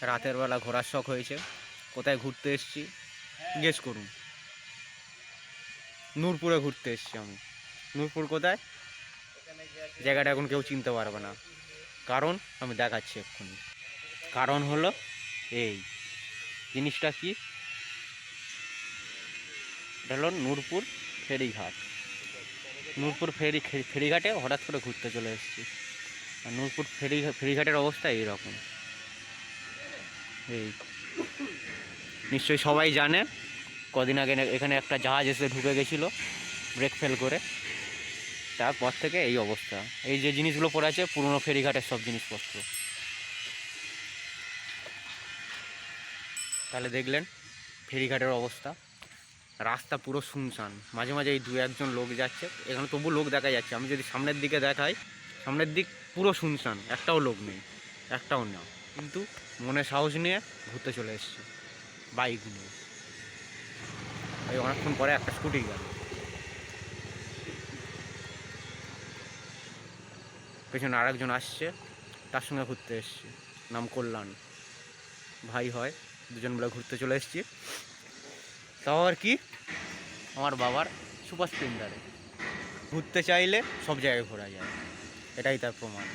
রাতের বেলা ঘোরার শখ হয়েছে। কোথায় ঘুরতে এসেছি গেস করুন? নূরপুরে ঘুরতে এসেছি আমি। নূরপুর কোথায়? জায়গাটা এখন কেউ চিনতে পারবে না, কারণ আমি দেখাচ্ছি এক্ষুনি। কারণ হলো এই জিনিসটা কি, এটা হলো নূরপুর ফেরিঘাট। নূরপুর ফেরিঘাটে হঠাৎ করে ঘুরতে চলে এসেছি। আর নূরপুর ফেরিঘাটের অবস্থা এইরকম। এই নিশ্চয়ই সবাই জানে, কদিন আগে এখানে একটা জাহাজ এসে ঢুকে গেছিলো ব্রেক ফেল করে। তারপর থেকে এই অবস্থা। এই যে জিনিসগুলো পড়ে আছে পুরনো ফেরিঘাটের সব জিনিসপত্র। তাহলে দেখলেন ফেরিঘাটের অবস্থা। রাস্তা পুরো শুনশান, মাঝে মাঝে এই দু একজন লোক যাচ্ছে, এখানে তবু লোক দেখা যাচ্ছে। আমি যদি সামনের দিকে দেখাই, সামনের দিক পুরো শুনশান, একটাও লোক নেই, একটাও না। কিন্তু মনে সাহস নিয়ে ঘুরতে চলে এসেছি বাইক নিয়ে। এই অনেকক্ষণ পরে একটা স্কুটি গেল, পেছনে আরেকজন আসছে, তার সঙ্গে ঘুরতে এসেছি। নাম কল্যাণ, ভাই হয়, দুজন মিলে ঘুরতে চলে এসেছি। তাও আর কি, আমার বাবার সুপার স্প্লেন্ডারে। ঘুরতে চাইলে সব জায়গায় ঘোরা যায়, এটাই তার প্রমাণ।